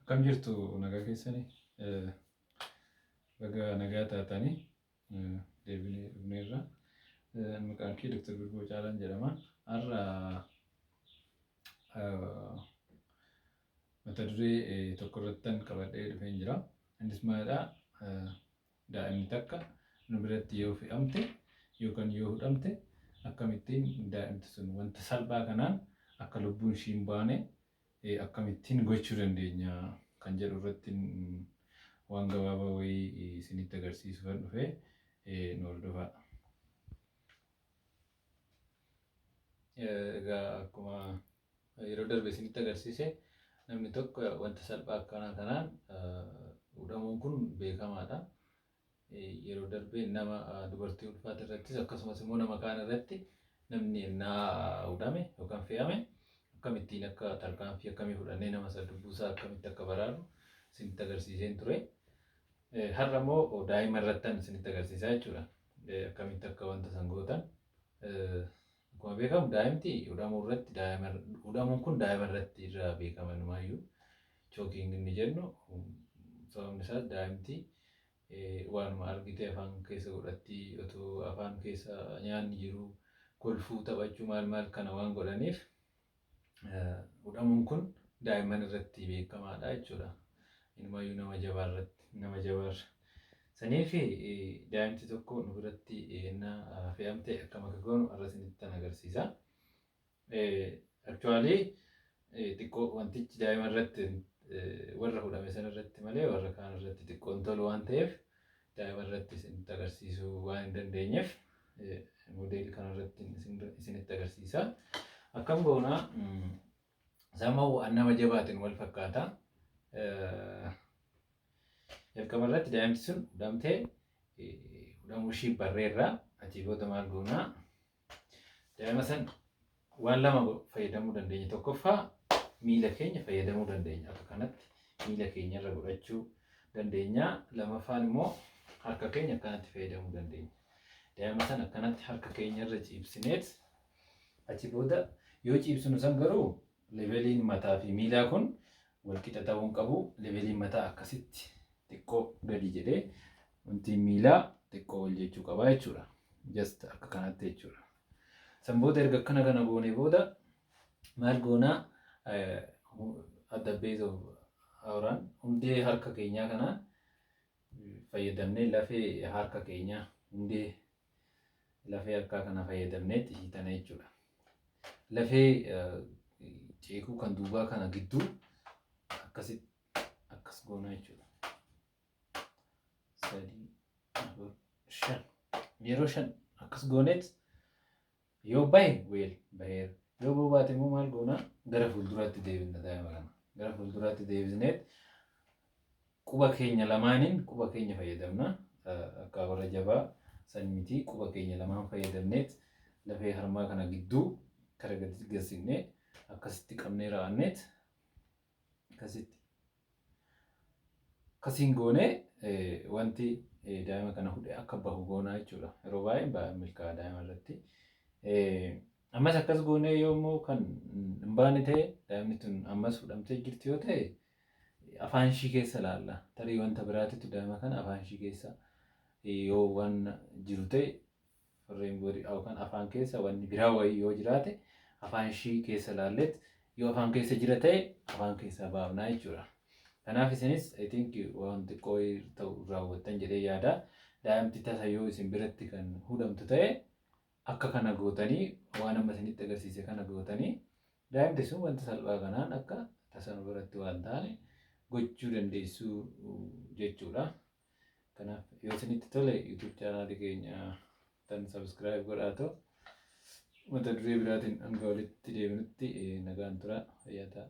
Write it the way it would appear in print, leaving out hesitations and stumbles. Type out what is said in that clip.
Akkam jirtu nagaa keessanii baga nagaa taatanii deebinee dhufneerra. Maqaan kee Dr. Birgoo Caalaan jedhama. Har'a mata duree tokko irrattan qabadhee dhufeen jira. Innis maalidha? Daa'imni takka nu biratti yoo fe'amte yookaan yoo hudhamte akkamittiin daa'imti sun wanta salphaa kanaan akka lubbuun ishii hin baane akkamittiin gochuu dandeenya kan jedhu irratti waan gabaabaa wayii isinitti agarsiisuuf dhufee nu hordofaa. Egaa akkuma yeroo darbe isinitti agarsiise namni tokko wanta salphaa akkanaa kanaan hudhamuun kun beekamaadha. Yeroo darbee nama dubartii ulfaata irrattis akkasumas immoo nama kaan irratti namni innaa hudhame yookaan fe'ame akkamittiin akka tarkaanfii akkamii fudhannee nama isa dubbuusaa akkamitti akka baraaru isinitti agarsiiseen ture. Har'a immoo daa'ima irrattan isinitti agarsiisaa jechuudha. Akkamitti akka wanta san gootan. Akkuma beekamu daa'imti hudhamuun kun daa'ima irratti irraa beekama numaayyuu. Chookiin inni jennu sababni isaas daa'imti waanuma argite afaan keessa godhatti otoo afaan keessa nyaanni jiru kolfuu taphachuu maal kana waan godhaniif hudhamuun kun daa'imman irratti beekamaadha jechuudha. Inumaayyuu nama jabaa irratti. Saniif daa'imti tokko nu biratti ennaa fe'amte akkam akka goonu har'a isinittan agarsiisa. Actually xiqqoo wantichi daa'ima irratti warra hudhame sana irratti malee warra kaan irratti xiqqoon tolu waan ta'eef daa'ima irratti isinitti agarsiisuu waan hin dandeenyeef modeelii kana irratti isinitti agarsiisa. Akkam goonaa sama nama jabaatiin wal fakkaata. Jalqaba irratti daa'imti sun hudhamtee hudhamuu ishii barreerraa achii booda maal goonaa daa'ima san waan lama fayyadamuu dandeenya. Tokkoffaa miila keenya fayyadamuu dandeenya. Akka kanatti miila keenya irra godhachuu dandeenya. Lamaffaan immoo harka keenya akkanatti fayyadamuu dandeenya. Daa'ima san akkanatti harka keenya irra ciibsineet achi booda yoo ciibsinu san garuu leeveliin mataa fi miilaa kun wal qixa ta'uu hin qabu. Leeveliin mataa akkasitti xiqqoo gadi jedhee wanti miilaa xiqqoo ol jechuu qaba jechuudha. Just akka kanatti jechuudha. San booda erga akkana kana goonee booda maal goonaa at the base of our hand hundee harka keenyaa kana fayyadamnee lafee harka keenyaa hundee lafee harkaa kana fayyadamnee hiitana jechuudha. Lafee ceekuu kan duubaa kana gidduu akkasitti akkas goonaa jechuudha. 3, 4, 5 yeroo 5 akkas gooneet yoo bahe weel baheera. Yoo bobaate immoo maal goonaa gara fuulduraatti deebina daa'ima kana. Gara fuulduraatti deebisneet quba keenya lamaaniin quba keenya fayyadamna. Akka warra jabaa san miti quba keenya lamaan fayyadamneet lafee harmaa kana gidduu kara gadi gassinee akkasitti qabnee raawwanneet akkasiin goonee wanti daa'ima kana hudhee akka bahu goonaa jechuudha. Yeroo baay'ee milkaa'a daa'ima irratti. Ammas akkas goonee yoommoo kan hin baane ta'e daa'imni tun ammas hudhamtee jirti yoo ta'e afaan ishii keessa ilaalla. Tarii wanta biraatitu daa'ima kana afaan ishii keessa yoo waan jiru ta'e warreen booddee yookaan afaan keessa wanni biraa wayii yoo jiraate afaan ishii keessa ilaalleet yoo afaan keessa jira ta'e afaan keessaa baafnaa jechuudha. Kanaaf isinis I think waan xiqqoo ta'u raawwattan jedhee yaada. Daa'imti tasa yoo isin biratti kan hudhamtu ta'e akka kana gootanii waan amma isinitti agarsiise kana gootanii daa'imti sun wanta salphaa kanaan akka tasa nu biratti waan taane gochuu dandeessuu jechuudha. Kanaaf yoo isinitti tole YouTube chaanaalii keenya tan subscribe godhaa. Mata duree biraatiin hanga walitti deebinutti nagaan tura. Fayyaa ta'aa.